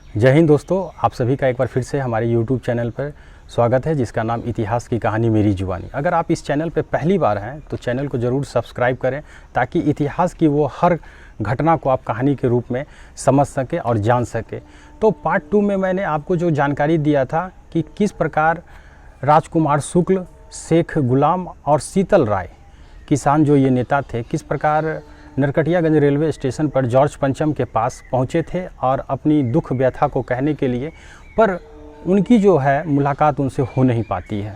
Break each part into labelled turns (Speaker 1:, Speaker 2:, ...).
Speaker 1: जय हिंद दोस्तों, आप सभी का एक बार फिर से हमारे YouTube चैनल पर स्वागत है, जिसका नाम इतिहास की कहानी मेरी जुबानी। अगर आप इस चैनल पर पहली बार हैं तो चैनल को ज़रूर सब्सक्राइब करें, ताकि इतिहास की वो हर घटना को आप कहानी के रूप में समझ सकें और जान सकें। तो पार्ट 2 में मैंने आपको जो जानकारी दिया था कि किस प्रकार राजकुमार शुक्ल, शेख गुलाम और शीतल राय किसान जो ये नेता थे, किस प्रकार नरकटियागंज रेलवे स्टेशन पर जॉर्ज पंचम के पास पहुँचे थे और अपनी दुख व्यथा को कहने के लिए, पर उनकी जो है मुलाकात उनसे हो नहीं पाती है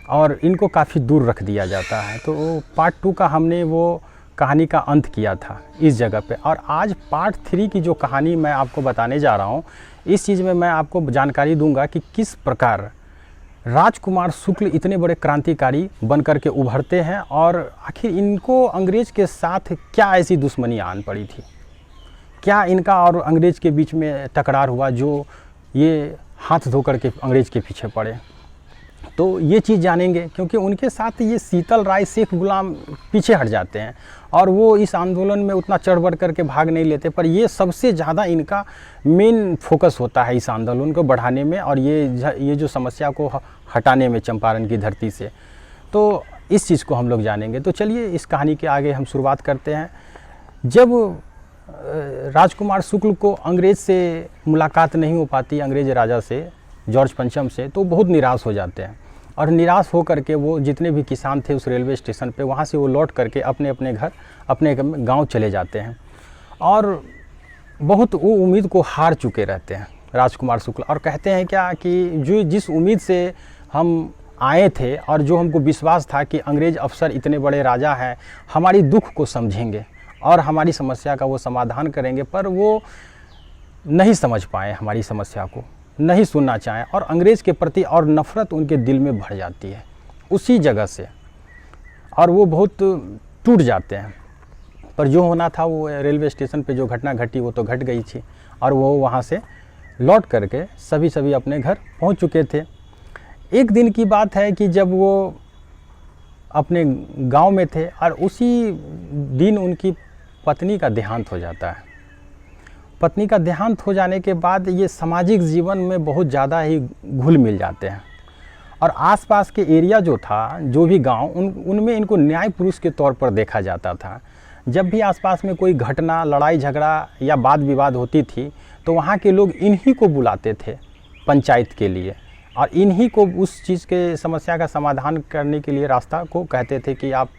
Speaker 1: और इनको काफ़ी दूर रख दिया जाता है। तो पार्ट 2 का हमने वो कहानी का अंत किया था इस जगह पे, और आज पार्ट 3 की जो कहानी मैं आपको बताने जा रहा हूँ, इस चीज़ में मैं आपको जानकारी दूंगा कि किस प्रकार राजकुमार शुक्ल इतने बड़े क्रांतिकारी बन कर के उभरते हैं और आखिर इनको अंग्रेज़ के साथ क्या ऐसी दुश्मनी आन पड़ी थी, क्या इनका और अंग्रेज़ के बीच में टकरार हुआ जो ये हाथ धो कर के अंग्रेज़ के पीछे पड़े। तो ये चीज़ जानेंगे, क्योंकि उनके साथ ये शीतल राय, शेख गुलाम पीछे हट जाते हैं और वो इस आंदोलन में उतना चढ़ बढ़ करके भाग नहीं लेते, पर ये सबसे ज़्यादा इनका मेन फोकस होता है इस आंदोलन को बढ़ाने में और ये जो समस्या को हटाने में चंपारण की धरती से। तो इस चीज़ को हम लोग जानेंगे। तो चलिए इस कहानी के आगे हम शुरुआत करते हैं। जब राजकुमार शुक्ल को अंग्रेज़ से मुलाकात नहीं हो पाती, अंग्रेज़ राजा से, जॉर्ज पंचम से, तो बहुत निराश हो जाते हैं और निराश हो करके वो जितने भी किसान थे उस रेलवे स्टेशन पे, वहाँ से वो लौट करके अपने अपने घर, अपने गांव चले जाते हैं और बहुत वो उम्मीद को हार चुके रहते हैं राजकुमार शुक्ल, और कहते हैं क्या कि जो जिस उम्मीद से हम आए थे और जो हमको विश्वास था कि अंग्रेज़ अफसर इतने बड़े राजा हैं, हमारी दुख को समझेंगे और हमारी समस्या का वो समाधान करेंगे, पर वो नहीं समझ पाए, हमारी समस्या को नहीं सुनना चाहें और अंग्रेज़ के प्रति और नफ़रत उनके दिल में भर जाती है उसी जगह से, और वो बहुत टूट जाते हैं। पर जो होना था वो रेलवे स्टेशन पे जो घटना घटी वो तो घट गई थी और वो वहाँ से लौट करके सभी अपने घर पहुँच चुके थे। एक दिन की बात है कि जब वो अपने गांव में थे और उसी दिन उनकी पत्नी का देहांत हो जाता है। पत्नी का देहांत हो जाने के बाद ये सामाजिक जीवन में बहुत ज़्यादा ही घुल मिल जाते हैं और आसपास के एरिया जो था, जो भी गांव, उनमें इनको न्याय पुरुष के तौर पर देखा जाता था। जब भी आसपास में कोई घटना, लड़ाई झगड़ा या वाद विवाद होती थी तो वहाँ के लोग इन्हीं को बुलाते थे पंचायत के लिए और इन्हीं को उस चीज़ के समस्या का समाधान करने के लिए रास्ता को कहते थे कि आप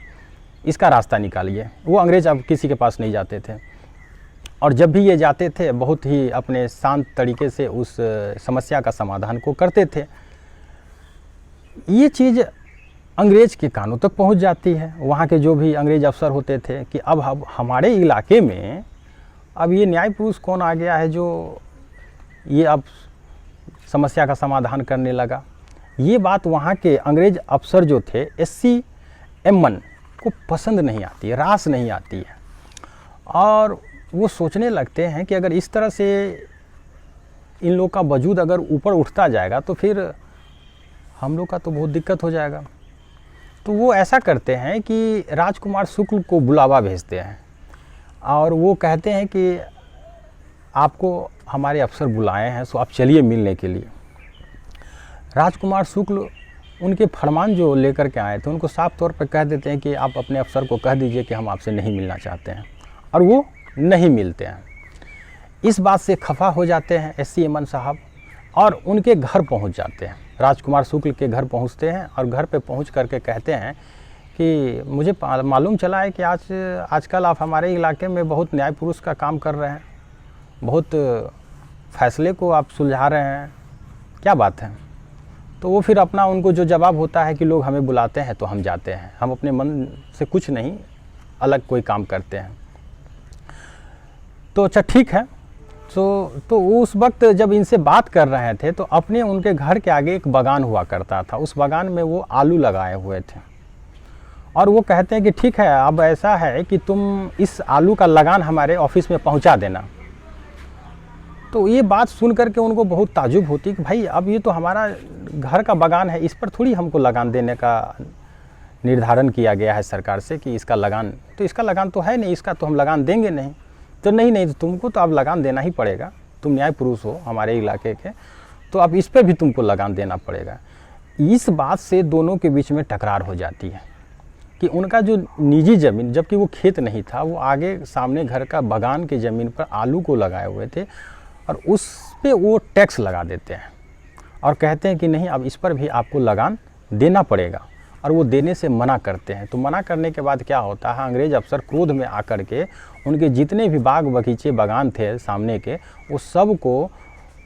Speaker 1: इसका रास्ता निकालिए। वो अंग्रेज़ अब किसी के पास नहीं जाते थे और जब भी ये जाते थे बहुत ही अपने शांत तरीके से उस समस्या का समाधान को करते थे। ये चीज़ अंग्रेज़ के कानों तक पहुंच जाती है। वहाँ के जो भी अंग्रेज़ अफसर होते थे कि अब हमारे इलाके में अब ये न्याय पुरुष कौन आ गया है जो ये अब समस्या का समाधान करने लगा। ये बात वहाँ के अंग्रेज़ अफसर जो थे, SC एमन को पसंद नहीं आती है, रास नहीं आती है और वो सोचने लगते हैं कि अगर इस तरह से इन लोग का वजूद अगर ऊपर उठता जाएगा तो फिर हम लोग का तो बहुत दिक्कत हो जाएगा। तो वो ऐसा करते हैं कि राजकुमार शुक्ल को बुलावा भेजते हैं और वो कहते हैं कि आपको हमारे अफसर बुलाए हैं, सो आप चलिए मिलने के लिए। राजकुमार शुक्ल उनके फरमान जो लेकर के आए थे उनको साफ तौर पर कह देते हैं कि आप अपने अफसर को कह दीजिए कि हम आपसे नहीं मिलना चाहते हैं, और वो नहीं मिलते हैं। इस बात से खफा हो जाते हैं SC एमन साहब और उनके घर पहुंच जाते हैं। राजकुमार शुक्ल के घर पहुंचते हैं और घर पे पहुंच करके कहते हैं कि मुझे मालूम चला है कि आजकल आप हमारे इलाके में बहुत न्याय पुरुष का काम कर रहे हैं, बहुत फैसले को आप सुलझा रहे हैं, क्या बात है। तो वो फिर अपना उनको जो जवाब होता है कि लोग हमें बुलाते हैं तो हम जाते हैं, हम अपने मन से कुछ नहीं अलग कोई काम करते हैं। तो अच्छा ठीक है। तो उस वक्त जब इनसे बात कर रहे थे तो अपने उनके घर के आगे एक बागान हुआ करता था, उस बागान में वो आलू लगाए हुए थे और वो कहते हैं कि ठीक है, अब ऐसा है कि तुम इस आलू का लगान हमारे ऑफिस में पहुंचा देना। तो ये बात सुन करके उनको बहुत ताजुब होती कि भाई अब ये तो हमारा घर का बागान है, इस पर थोड़ी हमको लगान देने का निर्धारण किया गया है सरकार से कि इसका लगान, तो इसका लगान तो है नहीं, इसका तो हम लगान देंगे नहीं। तो नहीं तो तुमको तो अब लगान देना ही पड़ेगा, तुम न्याय पुरुष हो हमारे इलाके के, तो अब इस पर भी तुमको लगान देना पड़ेगा। इस बात से दोनों के बीच में टकरार हो जाती है कि उनका जो निजी ज़मीन, जबकि वो खेत नहीं था, वो आगे सामने घर का बगान की ज़मीन पर आलू को लगाए हुए थे और उस पे वो टैक्स लगा देते हैं और कहते हैं कि नहीं अब इस पर भी आपको लगान देना पड़ेगा, और वो देने से मना करते हैं। तो मना करने के बाद क्या होता है, अंग्रेज़ अफसर क्रोध में आकर के उनके जितने भी बाग बगीचे बगान थे सामने के, वो सब को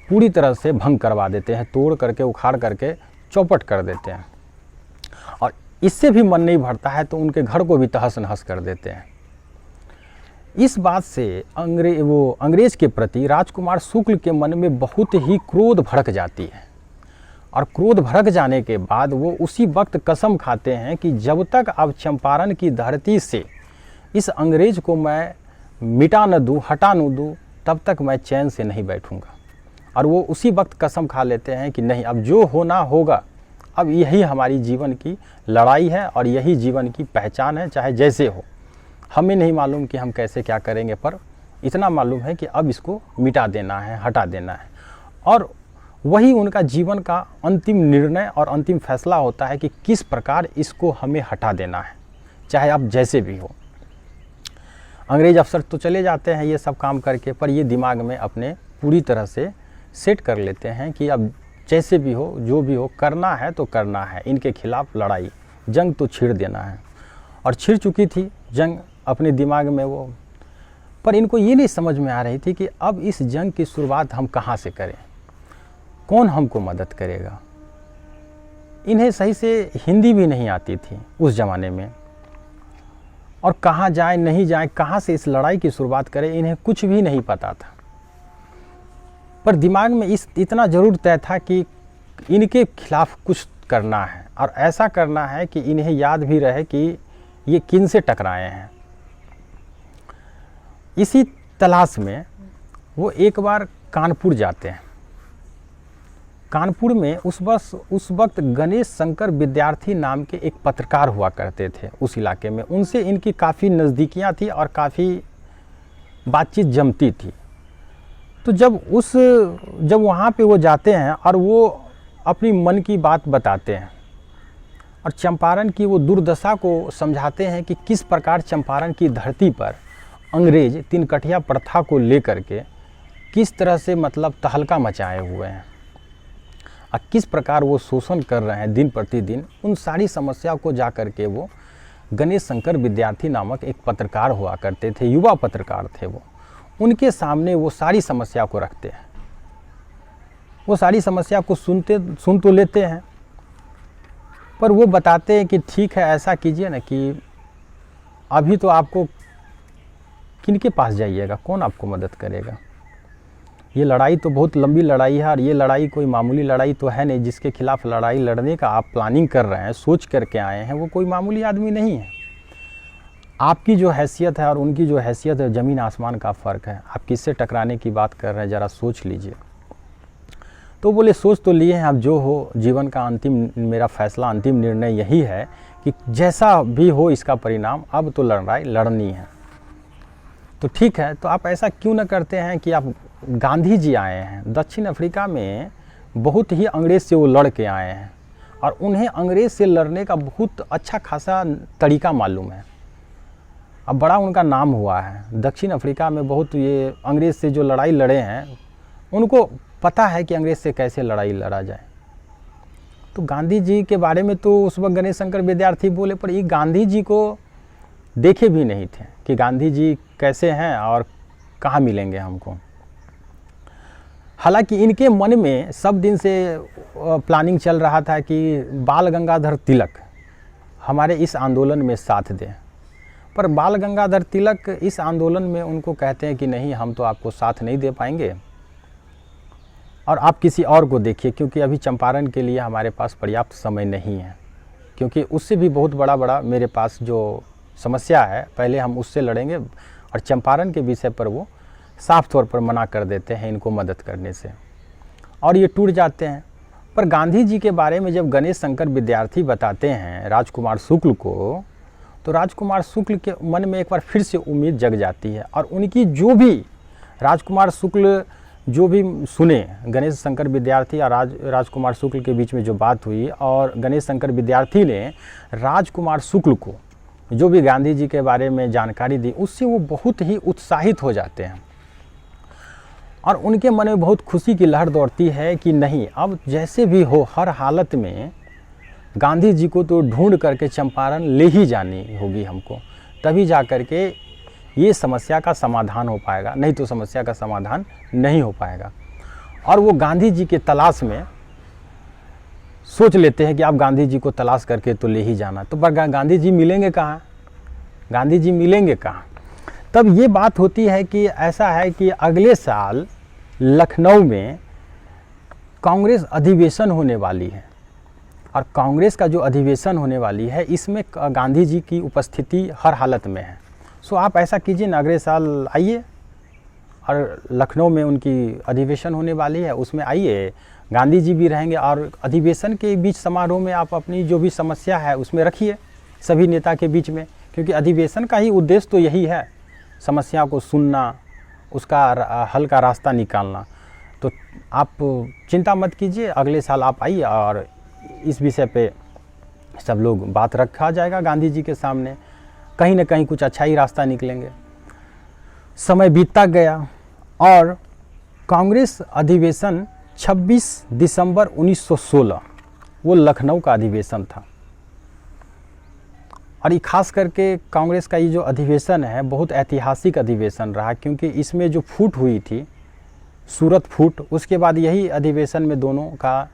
Speaker 1: पूरी तरह से भंग करवा देते हैं, तोड़ करके उखाड़ करके चौपट कर देते हैं। और इससे भी मन नहीं भरता है तो उनके घर को भी तहस नहस कर देते हैं। इस बात से अंग्रेज़ के प्रति राजकुमार शुक्ल के मन में बहुत ही क्रोध भड़क जाती है, और क्रोध भड़क जाने के बाद वो उसी वक्त कसम खाते हैं कि जब तक अब चंपारण की धरती से इस अंग्रेज़ को मैं मिटा न दूँ, हटा न दूँ, तब तक मैं चैन से नहीं बैठूँगा। और वो उसी वक्त कसम खा लेते हैं कि नहीं, अब जो होना होगा, अब यही हमारी जीवन की लड़ाई है और यही जीवन की पहचान है, चाहे जैसे हो। हमें नहीं मालूम कि हम कैसे क्या करेंगे, पर इतना मालूम है कि अब इसको मिटा देना है, हटा देना है। और वही उनका जीवन का अंतिम निर्णय और अंतिम फैसला होता है कि किस प्रकार इसको हमें हटा देना है, चाहे आप जैसे भी हो। अंग्रेज़ अफसर तो चले जाते हैं ये सब काम करके, पर ये दिमाग में अपने पूरी तरह से सेट कर लेते हैं कि अब जैसे भी हो, जो भी हो, करना है तो करना है, इनके खिलाफ लड़ाई, जंग तो छिड़ देना है। और छिड़ चुकी थी जंग अपने दिमाग में वो, पर इनको ये नहीं समझ में आ रही थी कि अब इस जंग की शुरुआत हम कहाँ से करें, कौन हमको मदद करेगा। इन्हें सही से हिंदी भी नहीं आती थी उस ज़माने में, और कहाँ जाए नहीं जाए, कहाँ से इस लड़ाई की शुरुआत करें, इन्हें कुछ भी नहीं पता था। पर दिमाग में इतना ज़रूर तय था कि इनके खिलाफ कुछ करना है, और ऐसा करना है कि इन्हें याद भी रहे कि ये किन से टकराए हैं। इसी तलाश में वो एक बार कानपुर जाते हैं। कानपुर में उस वक्त गणेश शंकर विद्यार्थी नाम के एक पत्रकार हुआ करते थे उस इलाके में। उनसे इनकी काफ़ी नज़दीकियाँ थी और काफ़ी बातचीत जमती थी। तो जब वहाँ पे वो जाते हैं और वो अपनी मन की बात बताते हैं और चंपारण की वो दुर्दशा को समझाते हैं कि किस प्रकार चंपारण की धरती पर अंग्रेज़ तिनकठिया प्रथा को लेकर के किस तरह से मतलब तहलका मचाए हुए हैं और किस प्रकार वो शोषण कर रहे हैं दिन प्रतिदिन। उन सारी समस्या को जा कर के वो गणेश शंकर विद्यार्थी नामक एक पत्रकार हुआ करते थे, युवा पत्रकार थे वो, उनके सामने वो सारी समस्या को रखते हैं। वो सारी समस्या को सुन तो लेते हैं, पर वो बताते हैं कि ठीक है ऐसा कीजिए ना कि अभी तो आपको किनके पास जाइएगा, कौन आपको मदद करेगा। ये लड़ाई तो बहुत लंबी लड़ाई है और ये लड़ाई कोई मामूली लड़ाई तो है नहीं। जिसके खिलाफ लड़ाई लड़ने का आप प्लानिंग कर रहे हैं, सोच करके आए हैं, वो कोई मामूली आदमी नहीं है। आपकी जो हैसियत है और उनकी जो हैसियत है, ज़मीन आसमान का फ़र्क है। आप किससे टकराने की बात कर रहे हैं, ज़रा सोच लीजिए। तो बोले सोच तो लिए हैं, अब जो हो जीवन का अंतिम मेरा फैसला, अंतिम निर्णय यही है कि जैसा भी हो इसका परिणाम, अब तो लड़ाई लड़नी है। तो ठीक है, तो आप ऐसा क्यों न करते हैं कि आप गांधी जी आए हैं दक्षिण अफ्रीका में, बहुत ही अंग्रेज़ से वो लड़ के आए हैं और उन्हें अंग्रेज़ से लड़ने का बहुत अच्छा खासा तरीका मालूम है। अब बड़ा उनका नाम हुआ है दक्षिण अफ्रीका में, बहुत ये अंग्रेज़ से जो लड़ाई लड़े हैं उनको पता है कि अंग्रेज़ से कैसे लड़ाई लड़ा जाए। तो गांधी जी के बारे में तो उस वक्त गणेश शंकर विद्यार्थी बोले, पर ये गांधी जी को देखे भी नहीं थे कि गांधी जी कैसे हैं और कहाँ मिलेंगे हमको। हालांकि इनके मन में सब दिन से प्लानिंग चल रहा था कि बाल गंगाधर तिलक हमारे इस आंदोलन में साथ दें, पर बाल गंगाधर तिलक इस आंदोलन में उनको कहते हैं कि नहीं, हम तो आपको साथ नहीं दे पाएंगे और आप किसी और को देखिए, क्योंकि अभी चंपारण के लिए हमारे पास पर्याप्त समय नहीं है, क्योंकि उससे भी बहुत बड़ा मेरे पास जो समस्या है, पहले हम उससे लड़ेंगे। और चंपारण के विषय पर वो साफ तौर पर मना कर देते हैं इनको मदद करने से, और ये टूट जाते हैं। पर गांधी जी के बारे में जब गणेश शंकर विद्यार्थी बताते हैं राजकुमार शुक्ल को, तो राजकुमार शुक्ल के मन में एक बार फिर से उम्मीद जग जाती है और उनकी जो भी राजकुमार शुक्ल जो भी सुने, गणेश शंकर विद्यार्थी और राजकुमार शुक्ल के बीच में जो बात हुई, और गणेश शंकर विद्यार्थी ने राजकुमार शुक्ल को जो भी गांधी जी के बारे में जानकारी दी, उससे वो बहुत ही उत्साहित हो जाते हैं और उनके मन में बहुत खुशी की लहर दौड़ती है कि नहीं, अब जैसे भी हो हर हालत में गांधी जी को तो ढूंढ करके चंपारण ले ही जानी होगी हमको, तभी जा कर के ये समस्या का समाधान हो पाएगा, नहीं तो समस्या का समाधान नहीं हो पाएगा। और वो गांधी जी के तलाश में सोच लेते हैं कि आप गांधी जी को तलाश करके तो ले ही जाना, तो पर गांधी जी मिलेंगे कहाँ, गांधी जी मिलेंगे कहाँ। तब ये बात होती है कि ऐसा है कि अगले साल लखनऊ में कांग्रेस अधिवेशन होने वाली है, और कांग्रेस का जो अधिवेशन होने वाली है इसमें गांधी जी की उपस्थिति हर हालत में है। सो आप ऐसा कीजिए ना, अगले साल आइए और लखनऊ में उनकी अधिवेशन होने वाली है, उसमें आइए, गांधी जी भी रहेंगे, और अधिवेशन के बीच समारोह में आप अपनी जो भी समस्या है उसमें रखिए सभी नेता के बीच में, क्योंकि अधिवेशन का ही उद्देश्य तो यही है, समस्या को सुनना, उसका हल का रास्ता निकालना। तो आप चिंता मत कीजिए, अगले साल आप आइए और इस विषय पे सब लोग बात रखा जाएगा गांधी जी के सामने, कहीं ना कहीं कुछ अच्छा ही रास्ता निकलेंगे। समय बीतता गया और कांग्रेस अधिवेशन 26 दिसंबर 1916 वो लखनऊ का अधिवेशन था, और ये खास करके कांग्रेस का ये जो अधिवेशन है बहुत ऐतिहासिक अधिवेशन रहा, क्योंकि इसमें जो फूट हुई थी, सूरत फूट, उसके बाद यही अधिवेशन में दोनों का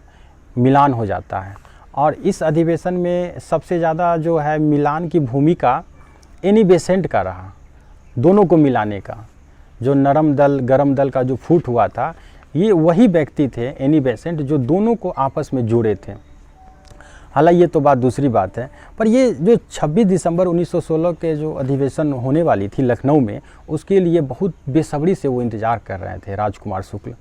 Speaker 1: मिलान हो जाता है। और इस अधिवेशन में सबसे ज़्यादा जो है मिलान की भूमिका एनी बेसेंट का रहा, दोनों को मिलाने का। जो नरम दल गरम दल का जो फूट हुआ था, ये वही व्यक्ति थे एनी बेसेंट जो दोनों को आपस में जोड़े थे। हालांकि ये तो बात दूसरी बात है, पर ये जो 26 दिसंबर 1916 के जो अधिवेशन होने वाली थी लखनऊ में, उसके लिए बहुत बेसब्री से वो इंतज़ार कर रहे थे राजकुमार शुक्ल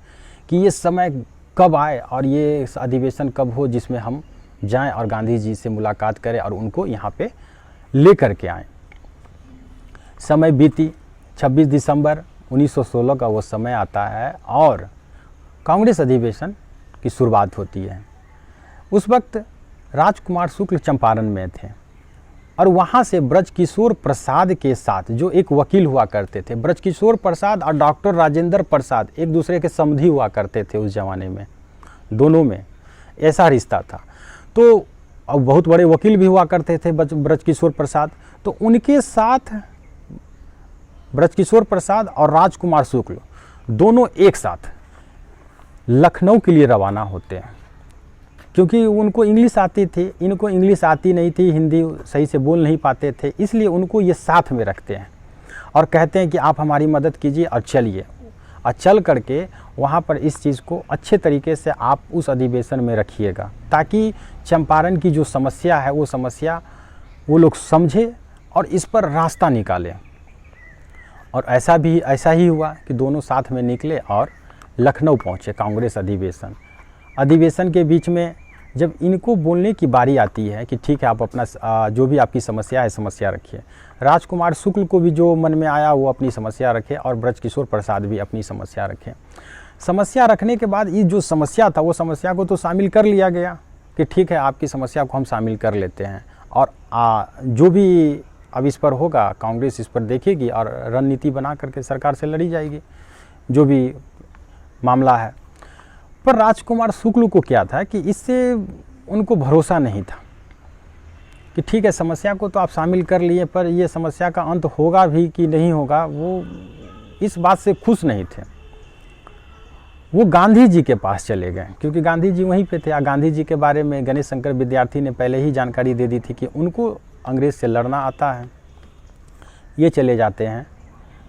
Speaker 1: कि ये समय कब आए और ये अधिवेशन कब हो जिसमें हम जाएं और गांधी जी से मुलाकात करें और उनको यहाँ पे ले कर के आएँ। समय बीती, 26 दिसंबर 1916 का वो समय आता है और कांग्रेस अधिवेशन की शुरुआत होती है। उस वक्त राजकुमार शुक्ल चंपारण में थे और वहाँ से ब्रजकिशोर प्रसाद के साथ जो एक वकील हुआ करते थे, ब्रजकिशोर प्रसाद और डॉक्टर राजेंद्र प्रसाद एक दूसरे के समधी हुआ करते थे उस ज़माने में, दोनों में ऐसा रिश्ता था। तो अब बहुत बड़े वकील भी हुआ करते थे ब्रजकिशोर प्रसाद, तो उनके साथ ब्रजकिशोर प्रसाद और राजकुमार शुक्ल दोनों एक साथ लखनऊ के लिए रवाना होते हैं, क्योंकि उनको इंग्लिश आती थी, इनको इंग्लिश आती नहीं थी, हिंदी सही से बोल नहीं पाते थे, इसलिए उनको ये साथ में रखते हैं और कहते हैं कि आप हमारी मदद कीजिए और चलिए, और चल करके वहाँ पर इस चीज़ को अच्छे तरीके से आप उस अधिवेशन में रखिएगा, ताकि चंपारण की जो समस्या है वो समस्या वो लोग समझे और इस पर रास्ता निकालें। और ऐसा ही हुआ कि दोनों साथ में निकले और लखनऊ पहुँचे कांग्रेस अधिवेशन के बीच में जब इनको बोलने की बारी आती है कि ठीक है आप अपना जो भी आपकी समस्या है समस्या रखिए, राजकुमार शुक्ल को भी जो मन में आया वो अपनी समस्या रखे और ब्रजकिशोर प्रसाद भी अपनी समस्या रखे। समस्या रखने के बाद ये जो समस्या था वो समस्या को तो शामिल कर लिया गया कि ठीक है आपकी समस्या को हम शामिल कर लेते हैं, और जो भी अब इस पर होगा कांग्रेस इस पर देखेगी और रणनीति बना करके सरकार से लड़ी जाएगी जो भी मामला है। पर राजकुमार शुक्ल को क्या था कि इससे उनको भरोसा नहीं था कि ठीक है समस्या को तो आप शामिल कर लिए, पर ये समस्या का अंत होगा भी कि नहीं होगा, वो इस बात से खुश नहीं थे। वो गांधी जी के पास चले गए क्योंकि गांधी जी वहीं पे थे। गांधी जी के बारे में गणेश शंकर विद्यार्थी ने पहले ही जानकारी दे दी थी कि उनको अंग्रेज़ से लड़ना आता है। ये चले जाते हैं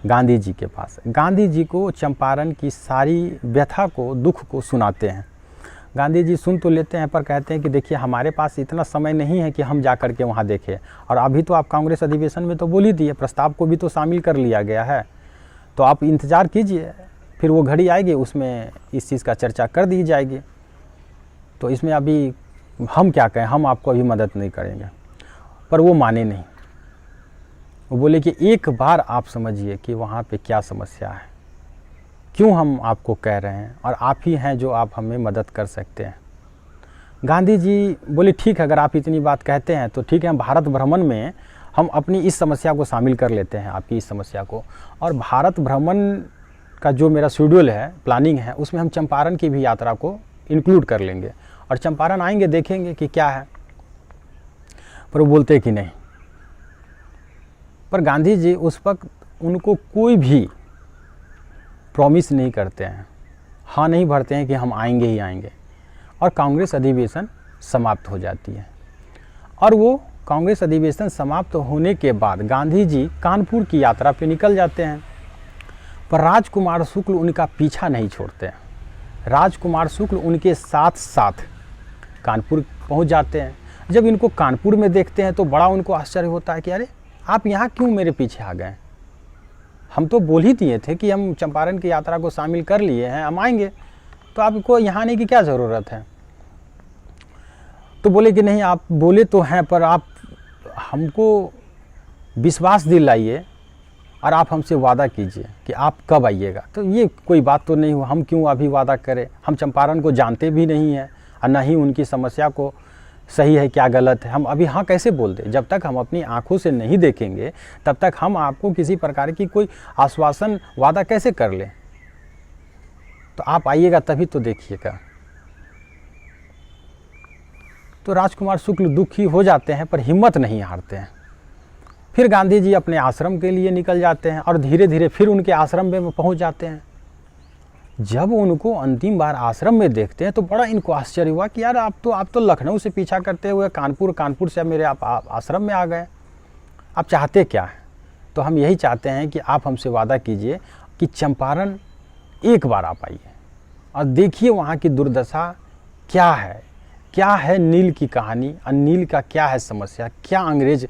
Speaker 1: गांधी जी के पास, गांधी जी को चंपारण की सारी व्यथा को दुख को सुनाते हैं। गांधी जी सुन तो लेते हैं पर कहते हैं कि देखिए हमारे पास इतना समय नहीं है कि हम जा कर के वहाँ देखें, और अभी तो आप कांग्रेस अधिवेशन में तो बोल ही दिए, प्रस्ताव को भी तो शामिल कर लिया गया है, तो आप इंतज़ार कीजिए, फिर वो घड़ी आएगी उसमें इस चीज़ का चर्चा कर दी जाएगी। तो इसमें अभी हम क्या कहें, हम आपको अभी मदद नहीं करेंगे। पर वो माने नहीं, वो बोले कि एक बार आप समझिए कि वहाँ पे क्या समस्या है, क्यों हम आपको कह रहे हैं और आप ही हैं जो आप हमें मदद कर सकते हैं। गांधी जी बोले ठीक है, अगर आप इतनी बात कहते हैं तो ठीक है, हम भारत भ्रमण में हम अपनी इस समस्या को शामिल कर लेते हैं, आपकी इस समस्या को। और भारत भ्रमण का जो मेरा शेड्यूल है, प्लानिंग है, उसमें हम चंपारण की भी यात्रा को इंक्लूड कर लेंगे और चंपारण आएंगे, देखेंगे कि क्या है। पर वो बोलते कि नहीं। पर गांधी जी उस वक्त उनको कोई भी प्रॉमिस नहीं करते हैं, हाँ नहीं भरते हैं कि हम आएंगे ही आएंगे। और कांग्रेस अधिवेशन समाप्त हो जाती है। और वो कांग्रेस अधिवेशन समाप्त होने के बाद गांधी जी कानपुर की यात्रा पे निकल जाते हैं। पर राजकुमार शुक्ल उनका पीछा नहीं छोड़ते हैं। राजकुमार शुक्ल उनके साथ साथ कानपुर पहुंच जाते हैं। जब इनको कानपुर में देखते हैं तो बड़ा उनको आश्चर्य होता है कि अरे आप यहाँ क्यों मेरे पीछे आ गए? हम तो बोल ही दिए थे कि हम चंपारण की यात्रा को शामिल कर लिए हैं, हम आएंगे, तो आपको यहाँ आने की क्या ज़रूरत है? तो बोले कि नहीं, आप बोले तो हैं, पर आप हमको विश्वास दिलाइए और आप हमसे वादा कीजिए कि आप कब आइएगा। तो ये कोई बात तो नहीं हुआ, हम क्यों अभी वादा करें? हम चंपारण को जानते भी नहीं हैं और न ही उनकी समस्या को सही है क्या गलत है, हम अभी हाँ कैसे बोल दें? जब तक हम अपनी आंखों से नहीं देखेंगे तब तक हम आपको किसी प्रकार की कोई आश्वासन वादा कैसे कर लें? तो आप आइएगा तभी तो देखिएगा। तो राजकुमार शुक्ल दुखी हो जाते हैं पर हिम्मत नहीं हारते हैं। फिर गांधी जी अपने आश्रम के लिए निकल जाते हैं और धीरे धीरे फिर उनके आश्रम में पहुंच जाते हैं। जब उनको अंतिम बार आश्रम में देखते हैं तो बड़ा इनको आश्चर्य हुआ कि यार आप तो लखनऊ से पीछा करते हुए कानपुर से मेरे आप आश्रम में आ गए, आप चाहते क्या है? तो हम यही चाहते हैं कि आप हमसे वादा कीजिए कि चंपारण एक बार आप आइए और देखिए वहाँ की दुर्दशा क्या है नील की कहानी और नील का क्या है समस्या, क्या अंग्रेज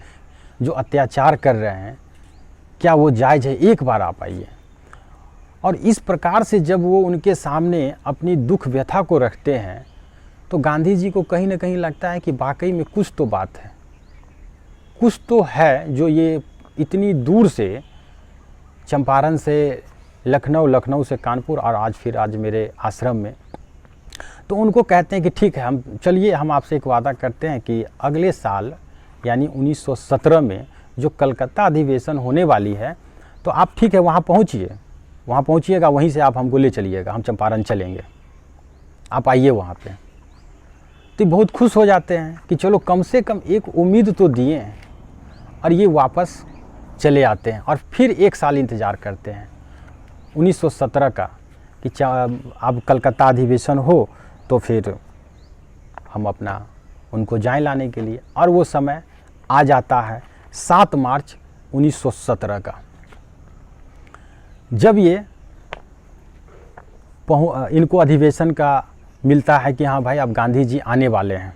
Speaker 1: जो अत्याचार कर रहे हैं क्या वो जायज़ है, एक बार आप आइए। और इस प्रकार से जब वो उनके सामने अपनी दुख व्यथा को रखते हैं तो गांधी जी को कहीं ना कहीं लगता है कि वाकई में कुछ तो बात है, कुछ तो है जो ये इतनी दूर से चंपारण से लखनऊ, लखनऊ से कानपुर और आज मेरे आश्रम में। तो उनको कहते हैं कि ठीक है, हम चलिए, हम आपसे एक वादा करते हैं कि अगले साल यानी 1917 में जो कलकत्ता अधिवेशन होने वाली है तो आप ठीक है वहाँ पहुँचिएगा, वहीं से आप हमको ले चलिएगा, हम चंपारण चलेंगे, आप आइए वहाँ पे। तो बहुत खुश हो जाते हैं कि चलो कम से कम एक उम्मीद तो दिए हैं। और ये वापस चले आते हैं और फिर एक साल इंतज़ार करते हैं 1917 का कि अब कलकत्ता अधिवेशन हो तो फिर हम अपना उनको जाएं लाने के लिए। और वो समय आ जाता है 7 मार्च 1917 का, जब ये इनको अधिवेशन का मिलता है कि हाँ भाई अब गांधी जी आने वाले हैं।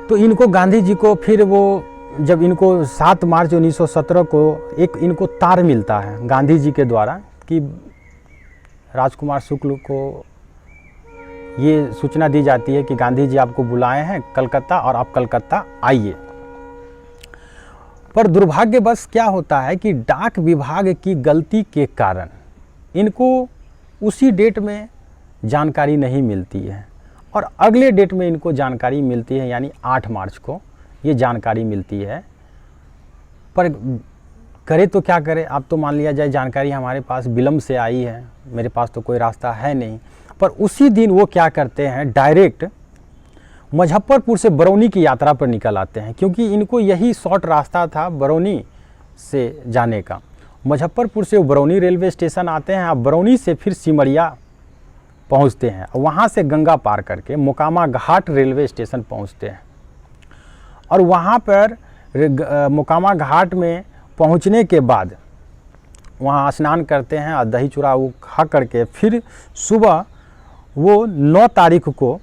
Speaker 1: तो इनको गांधी जी को फिर वो जब इनको 7 मार्च 1917 को एक इनको तार मिलता है गांधी जी के द्वारा कि राजकुमार शुक्ल को ये सूचना दी जाती है कि गांधी जी आपको बुलाए हैं कलकत्ता और आप कलकत्ता आइए। पर दुर्भाग्यवश क्या होता है कि डाक विभाग की गलती के कारण इनको उसी डेट में जानकारी नहीं मिलती है और अगले डेट में इनको जानकारी मिलती है, यानी 8 मार्च को ये जानकारी मिलती है। पर करे तो क्या करे, अब तो मान लिया जाए जानकारी हमारे पास विलम्ब से आई है, मेरे पास तो कोई रास्ता है नहीं। पर उसी दिन वो क्या करते हैं, डायरेक्ट मुजफ्फरपुर से बरौनी की यात्रा पर निकल आते हैं, क्योंकि इनको यही शॉर्ट रास्ता था बरौनी से जाने का। मुजफ्फरपुर से वो बरौनी रेलवे स्टेशन आते हैं, अब बरौनी से फिर सिमरिया पहुंचते हैं, वहाँ से गंगा पार करके मोकामा घाट रेलवे स्टेशन पहुंचते हैं। और वहाँ पर मोकामा घाट में पहुँचने के बाद वहाँ स्नान करते हैं और दही चूड़ा वो खा करके फिर सुबह वो 9 तारीख को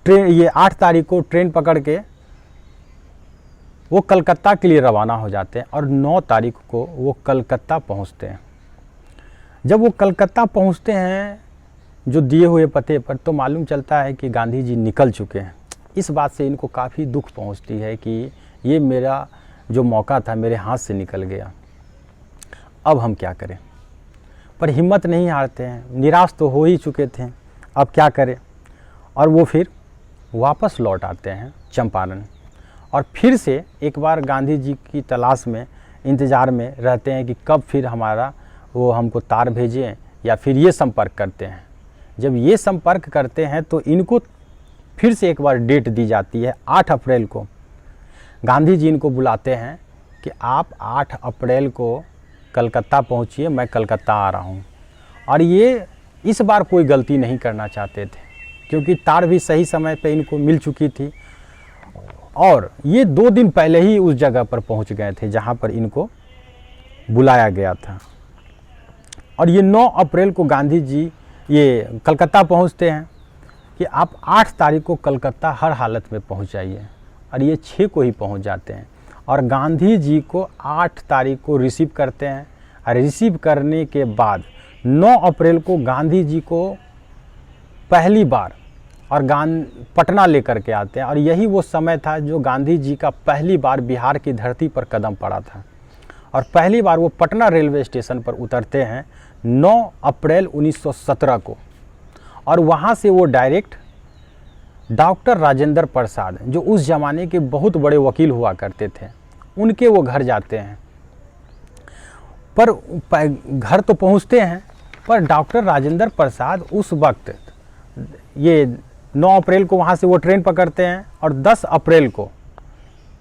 Speaker 1: ये 8 तारीख को ट्रेन पकड़ के वो कलकत्ता के लिए रवाना हो जाते हैं और 9 तारीख को वो कलकत्ता पहुंचते हैं। जब वो कलकत्ता पहुंचते हैं जो दिए हुए पते पर, तो मालूम चलता है कि गांधी जी निकल चुके हैं। इस बात से इनको काफ़ी दुख पहुंचती है कि ये मेरा जो मौका था मेरे हाथ से निकल गया, अब हम क्या करें। पर हिम्मत नहीं हारते हैं, निराश तो हो ही चुके थे, अब क्या करें। और वो फिर वापस लौट आते हैं चंपारण और फिर से एक बार गांधी जी की तलाश में, इंतज़ार में रहते हैं कि कब फिर हमारा वो हमको तार भेजें या फिर ये संपर्क करते हैं। जब ये संपर्क करते हैं तो इनको फिर से एक बार डेट दी जाती है 8 अप्रैल को। गांधी जी इनको बुलाते हैं कि आप 8 अप्रैल को कलकत्ता पहुँचिए, मैं कलकत्ता आ रहा हूँ। और ये इस बार कोई गलती नहीं करना चाहते थे क्योंकि तार भी सही समय पे इनको मिल चुकी थी और ये 2 दिन पहले ही उस जगह पर पहुँच गए थे जहाँ पर इनको बुलाया गया था। और ये 9 अप्रैल को गांधी जी ये कलकत्ता पहुँचते हैं कि आप 8 तारीख को कलकत्ता हर हालत में पहुँच जाइए, और ये 6 को ही पहुँच जाते हैं और गांधी जी को 8 तारीख को रिसीव करते हैं। और रिसीव करने के बाद 9 अप्रैल को गांधी जी को पहली बार और पटना लेकर के आते हैं। और यही वो समय था जो गांधी जी का पहली बार बिहार की धरती पर कदम पड़ा था और पहली बार वो पटना रेलवे स्टेशन पर उतरते हैं 9 अप्रैल 1917 को। और वहाँ से वो डायरेक्ट डॉक्टर राजेंद्र प्रसाद, जो उस ज़माने के बहुत बड़े वकील हुआ करते थे, उनके वो घर जाते हैं। पर घर तो पहुँचते हैं, पर डॉक्टर राजेंद्र प्रसाद उस वक्त, ये 9 अप्रैल को वहाँ से वो ट्रेन पकड़ते हैं और 10 अप्रैल को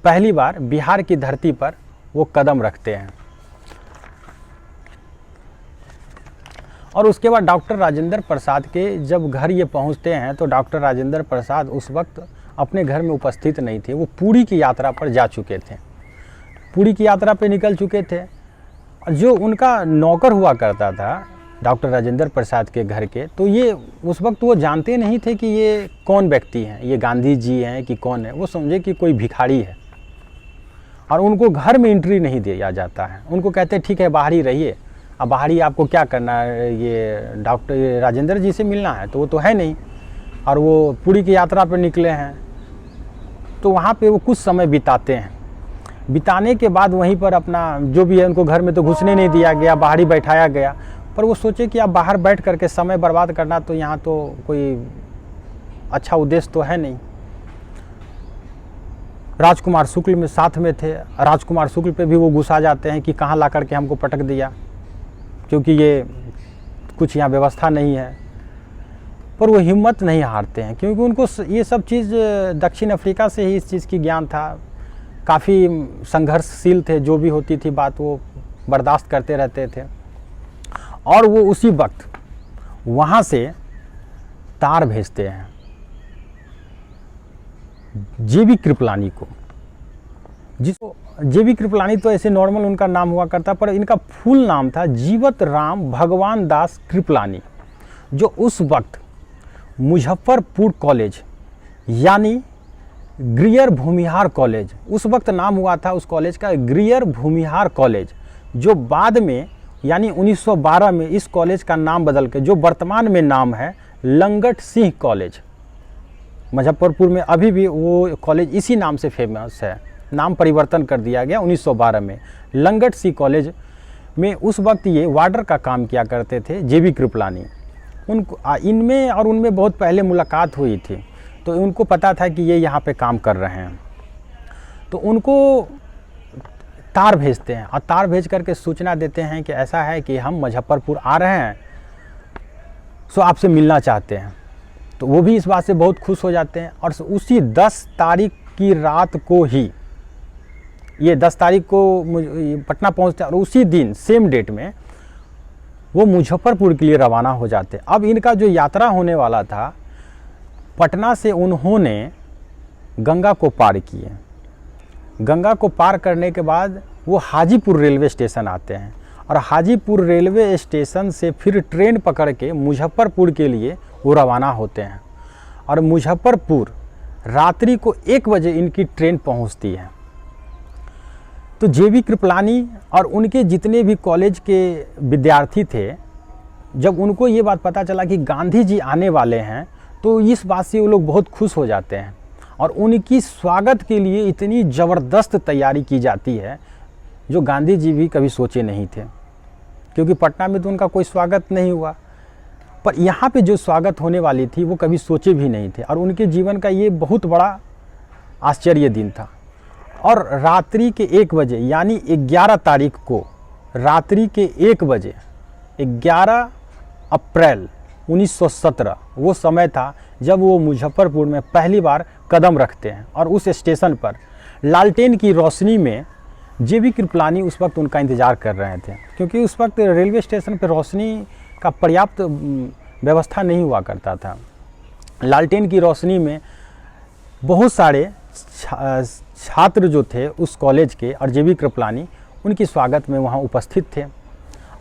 Speaker 1: पहली बार बिहार की धरती पर वो कदम रखते हैं। और उसके बाद डॉक्टर राजेंद्र प्रसाद के जब घर ये पहुंचते हैं तो डॉक्टर राजेंद्र प्रसाद उस वक्त अपने घर में उपस्थित नहीं थे, वो पुरी की यात्रा पर जा चुके थे, पुरी की यात्रा पे निकल चुके थे। जो उनका नौकर हुआ करता था डॉक्टर राजेंद्र प्रसाद के घर के, तो ये उस वक्त वो जानते नहीं थे कि ये कौन व्यक्ति हैं, ये गांधी जी हैं कि कौन है। वो समझे कि कोई भिखारी है और उनको घर में एंट्री नहीं दिया जाता है। उनको कहते ठीक है बाहर ही रहिए, अब बाहर ही आपको क्या करना है, ये डॉक्टर राजेंद्र जी से मिलना है, तो वो तो है नहीं और वो पुरी की यात्रा पर निकले हैं। तो वहाँ पे वो कुछ समय बिताते हैं। बिताने के बाद वहीं पर अपना जो भी है, उनको घर में तो घुसने नहीं दिया गया, बाहर ही बैठाया गया। पर वो सोचे कि आप बाहर बैठ करके समय बर्बाद करना, तो यहाँ तो कोई अच्छा उद्देश्य तो है नहीं। राजकुमार शुक्ल में साथ में थे, राजकुमार शुक्ल पे भी वो गुस्सा जाते हैं कि कहाँ ला करके हमको पटक दिया, क्योंकि ये कुछ यहाँ व्यवस्था नहीं है। पर वो हिम्मत नहीं हारते हैं क्योंकि उनको ये सब चीज़ दक्षिण अफ्रीका से ही इस चीज़ की ज्ञान था। काफ़ी संघर्षशील थे, जो भी होती थी बात वो बर्दाश्त करते रहते थे। और वो उसी वक्त वहाँ से तार भेजते हैं जेबी कृपलानी को, जिसको जेबी कृपलानी तो ऐसे नॉर्मल उनका नाम हुआ करता, पर इनका फुल नाम था जीवत राम भगवान दास कृपलानी, जो उस वक्त मुजफ्फरपुर कॉलेज यानी ग्रियर भूमिहार कॉलेज, उस वक्त नाम हुआ था उस कॉलेज का ग्रियर भूमिहार कॉलेज, जो बाद में यानी 1912 में इस कॉलेज का नाम बदल के जो वर्तमान में नाम है लंगट सिंह कॉलेज। मुजफ्फरपुर में अभी भी वो कॉलेज इसी नाम से फेमस है, नाम परिवर्तन कर दिया गया 1912 में। लंगट सिंह कॉलेज में उस वक्त ये वार्डर का काम किया करते थे जेबी कृपलानी। उनको इनमें और उनमें बहुत पहले मुलाकात हुई थी, तो उनको पता था कि ये यहाँ पे काम कर रहे हैं। तो उनको तार भेजते हैं और तार भेज करके सूचना देते हैं कि ऐसा है कि हम मुजफ्फरपुर आ रहे हैं, सो आपसे मिलना चाहते हैं। तो वो भी इस बात से बहुत खुश हो जाते हैं। और उसी 10 तारीख की रात को ही, ये 10 तारीख को पटना पहुंचते हैं और उसी दिन सेम डेट में वो मुजफ्फरपुर के लिए रवाना हो जाते हैं। अब इनका जो यात्रा होने वाला था, पटना से उन्होंने गंगा को पार किए। गंगा को पार करने के बाद वो हाजीपुर रेलवे स्टेशन आते हैं और हाजीपुर रेलवे स्टेशन से फिर ट्रेन पकड़ के मुजफ्फरपुर के लिए वो रवाना होते हैं। और मुजफ्फरपुर रात्रि को 1 बजे इनकी ट्रेन पहुंचती है। तो जेबी कृपलानी और उनके जितने भी कॉलेज के विद्यार्थी थे, जब उनको ये बात पता चला कि गांधी जी आने वाले हैं, तो इस बात से वो लोग बहुत खुश हो जाते हैं और उनकी स्वागत के लिए इतनी ज़बरदस्त तैयारी की जाती है जो गांधी जी भी कभी सोचे नहीं थे। क्योंकि पटना में तो उनका कोई स्वागत नहीं हुआ। पर यहाँ पे जो स्वागत होने वाली थी वो कभी सोचे भी नहीं थे, और उनके जीवन का ये बहुत बड़ा आश्चर्य दिन था। और रात्रि के 1 बजे यानी 11 तारीख को रात्रि के 1 बजे 11 अप्रैल 1917 वो समय था जब वो मुजफ्फरपुर में पहली बार कदम रखते हैं। और उस स्टेशन पर लालटेन की रोशनी में जेबी कृपलानी उस वक्त उनका इंतज़ार कर रहे थे, क्योंकि उस वक्त रेलवे स्टेशन पर रोशनी का पर्याप्त व्यवस्था नहीं हुआ करता था। लालटेन की रोशनी में बहुत सारे छात्र जो थे उस कॉलेज के और जेबी कृपलानी उनकी स्वागत में वहाँ उपस्थित थे।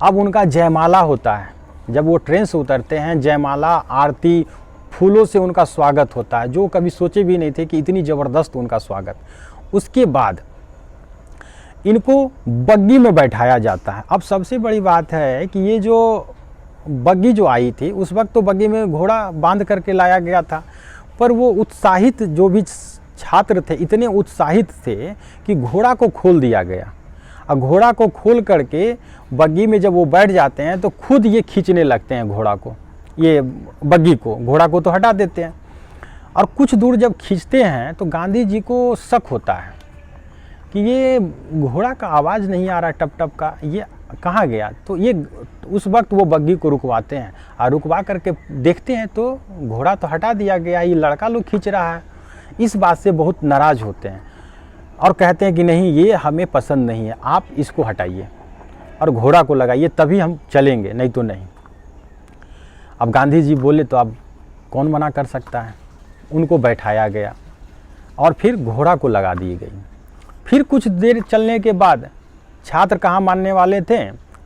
Speaker 1: अब उनका जयमाला होता है, जब वो ट्रेन से उतरते हैं जयमाला, आरती, फूलों से उनका स्वागत होता है, जो कभी सोचे भी नहीं थे कि इतनी ज़बरदस्त उनका स्वागत। उसके बाद इनको बग्गी में बैठाया जाता है। अब सबसे बड़ी बात है कि ये जो बग्गी जो आई थी उस वक्त तो बग्गी में घोड़ा बांध करके लाया गया था, पर वो उत्साहित जो भी छात्र थे इतने उत्साहित थे कि घोड़ा को खोल दिया गया। और घोड़ा को खोल करके बग्गी में जब वो बैठ जाते हैं तो खुद ये खींचने लगते हैं घोड़ा को, ये बग्गी को, घोड़ा को तो हटा देते हैं। और कुछ दूर जब खींचते हैं तो गांधी जी को शक होता है कि ये घोड़ा का आवाज़ नहीं आ रहा टप टप का, ये कहाँ गया। तो ये उस वक्त वो बग्गी को रुकवाते हैं और रुकवा करके देखते हैं तो घोड़ा तो हटा दिया गया, ये लड़का लोग खींच रहा है। इस बात से बहुत नाराज़ होते हैं और कहते हैं कि नहीं, ये हमें पसंद नहीं है, आप इसको हटाइए और घोड़ा को लगाइए, तभी हम चलेंगे, नहीं तो नहीं। अब गांधी जी बोले तो अब कौन मना कर सकता है। उनको बैठाया गया और फिर घोड़ा को लगा दी गई। फिर कुछ देर चलने के बाद छात्र कहाँ मानने वाले थे,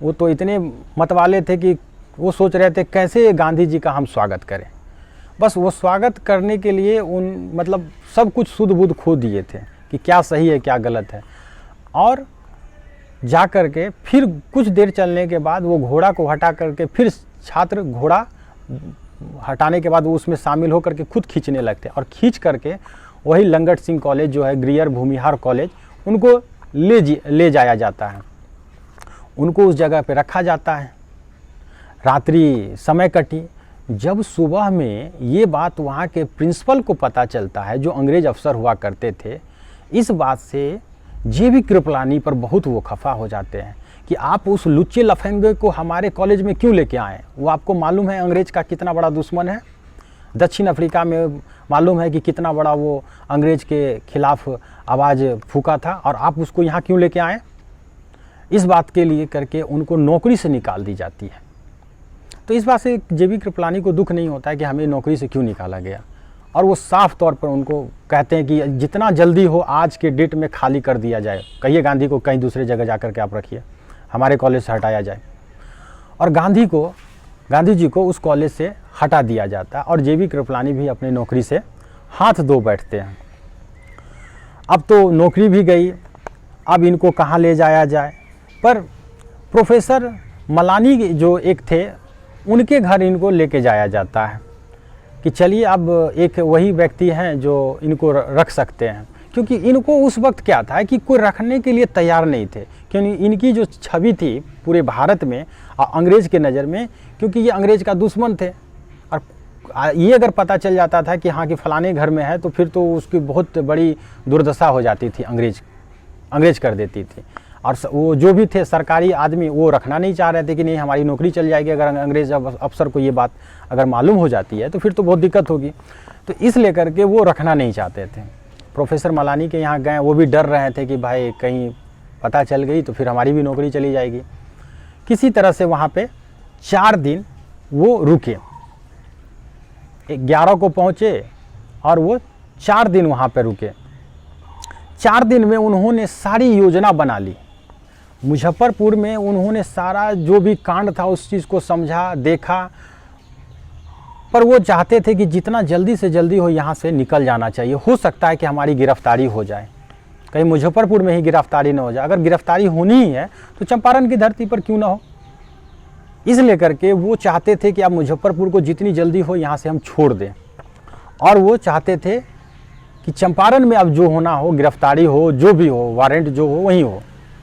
Speaker 1: वो तो इतने मत वाले थे कि वो सोच रहे थे कैसे गांधी जी का हम स्वागत करें। बस वो स्वागत करने के लिए मतलब सब कुछ सुध बुध खो दिए थे कि क्या सही है क्या गलत है। और जा कर के फिर कुछ देर चलने के बाद वो घोड़ा को हटा करके फिर छात्र घोड़ा हटाने के बाद वो उसमें शामिल होकर के खुद खींचने लगते, और खींच करके वही लंगट सिंह कॉलेज जो है, ग्रियर भूमिहार कॉलेज, उनको ले जाया जाता है। उनको उस जगह पे रखा जाता है। रात्रि समय कटी। जब सुबह में ये बात वहाँ के प्रिंसिपल को पता चलता है, जो अंग्रेज अफसर हुआ करते थे, इस बात से जेबी कृपलानी पर बहुत वो खफा हो जाते हैं कि आप उस लुच्चे लफंगे को हमारे कॉलेज में क्यों लेके आए। वो आपको मालूम है अंग्रेज का कितना बड़ा दुश्मन है। दक्षिण अफ्रीका में मालूम है कि कितना बड़ा वो अंग्रेज के खिलाफ आवाज़ फूका था, और आप उसको यहाँ क्यों लेके आए। इस बात के लिए करके उनको नौकरी से निकाल दी जाती है। तो इस बात से जेबी कृपलानी को दुख नहीं होता है कि हमें नौकरी से क्यों निकाला गया, और वो साफ तौर पर उनको कहते हैं कि जितना जल्दी हो आज के डेट में खाली कर दिया जाए। कहिए गांधी को कहीं दूसरे जगह जा कर के आप रखिए, हमारे कॉलेज से हटाया जाए। और गांधी जी को उस कॉलेज से हटा दिया जाता है, और जेबी कृपलानी भी अपनी नौकरी से हाथ धो बैठते हैं। अब तो नौकरी भी गई, अब इनको कहाँ ले जाया जाए। पर प्रोफेसर मलानी जो एक थे, उनके घर इनको लेके जाया जाता है कि चलिए अब एक वही व्यक्ति हैं जो इनको रख सकते हैं, क्योंकि इनको उस वक्त क्या था कि कोई रखने के लिए तैयार नहीं थे, क्योंकि इनकी जो छवि थी पूरे भारत में अंग्रेज़ के नज़र में, क्योंकि ये अंग्रेज़ का दुश्मन थे। और ये अगर पता चल जाता था कि हाँ कि फलाने घर में है, तो फिर तो उसकी बहुत बड़ी दुर्दशा हो जाती थी, अंग्रेज कर देती थी। और वो जो भी थे सरकारी आदमी, वो रखना नहीं चाह रहे थे कि नहीं हमारी नौकरी चल जाएगी, अगर अंग्रेज अफसर को ये बात अगर मालूम हो जाती है तो फिर तो बहुत दिक्कत होगी। तो इस लेकर के वो रखना नहीं चाहते थे। प्रोफेसर मलानी के यहाँ गए, वो भी डर रहे थे कि भाई कहीं पता चल गई तो फिर हमारी भी नौकरी चली जाएगी। किसी तरह से वहाँ पे 4 दिन वो रुके। 11 को पहुँचे और वो 4 दिन वहाँ पे रुके। 4 दिन में उन्होंने सारी योजना बना ली। मुजफ्फरपुर में उन्होंने सारा जो भी कांड था उस चीज़ को समझा, देखा, पर वो चाहते थे कि जितना जल्दी से जल्दी हो यहाँ से निकल जाना चाहिए। हो सकता है कि हमारी गिरफ्तारी हो जाए, कहीं मुजफ्फरपुर में ही गिरफ्तारी न हो जाए। अगर गिरफ्तारी होनी ही है तो चंपारण की धरती पर क्यों ना हो। इस लेकर के वो चाहते थे कि अब मुजफ्फरपुर को जितनी जल्दी हो यहाँ से हम छोड़ दें, और वो चाहते थे कि चंपारण में अब जो होना हो, गिरफ्तारी हो, जो भी हो, वारंट जो हो वहीं हो,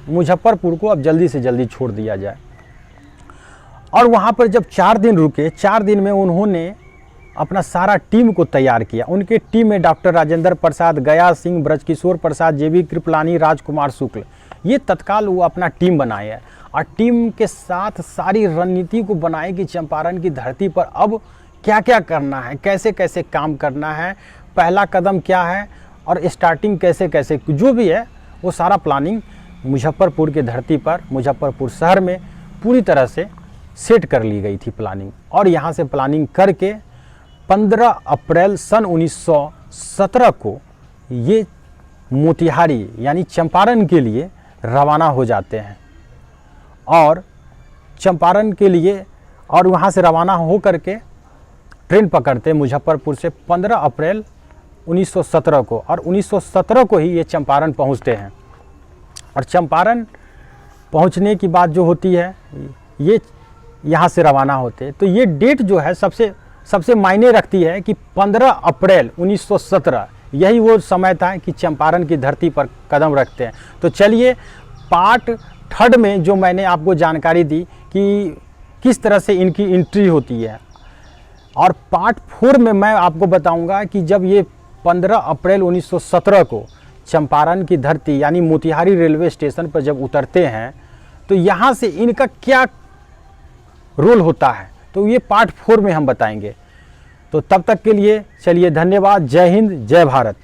Speaker 1: मुजफ्फरपुर को अब जल्दी से जल्दी छोड़ दिया जाए। और वहाँ पर जब 4 दिन रुके, 4 दिन में उन्होंने अपना सारा टीम को तैयार किया। उनके टीम में डॉक्टर राजेंद्र प्रसाद, गया सिंह, ब्रजकिशोर प्रसाद, जेबी कृपलानी, राजकुमार शुक्ल, ये तत्काल वो अपना टीम बनाए हैं और टीम के साथ सारी रणनीति को बनाए कि चंपारण की धरती पर अब क्या क्या करना है, कैसे कैसे काम करना है, पहला कदम क्या है और स्टार्टिंग कैसे कैसे, जो भी है वो सारा प्लानिंग मुजफ्फरपुर की धरती पर, मुजफ्फरपुर शहर में पूरी तरह से सेट कर ली गई थी प्लानिंग। और यहाँ से प्लानिंग करके 15 अप्रैल सन 1917 को ये मोतिहारी यानी चंपारण के लिए रवाना हो जाते हैं। और चंपारण के लिए और वहाँ से रवाना हो करके ट्रेन पकड़ते मुजफ्फरपुर से 15 अप्रैल 1917 को, और 1917 को ही ये चंपारण पहुँचते हैं। और चंपारण पहुँचने की बात जो होती है, ये यहाँ से रवाना होते, तो ये डेट जो है सबसे मायने रखती है कि 15 अप्रैल 1917 यही वो समय था कि चंपारण की धरती पर कदम रखते हैं। तो चलिए पार्ट 3 में जो मैंने आपको जानकारी दी कि किस तरह से इनकी एंट्री होती है, और पार्ट 4 में मैं आपको बताऊंगा कि जब ये 15 अप्रैल 1917 को चंपारण की धरती यानी मोतिहारी रेलवे स्टेशन पर जब उतरते हैं तो यहाँ से इनका क्या रोल होता है, तो ये पार्ट 4 में हम बताएंगे। तो तब तक के लिए चलिए धन्यवाद। जय हिंद, जय भारत।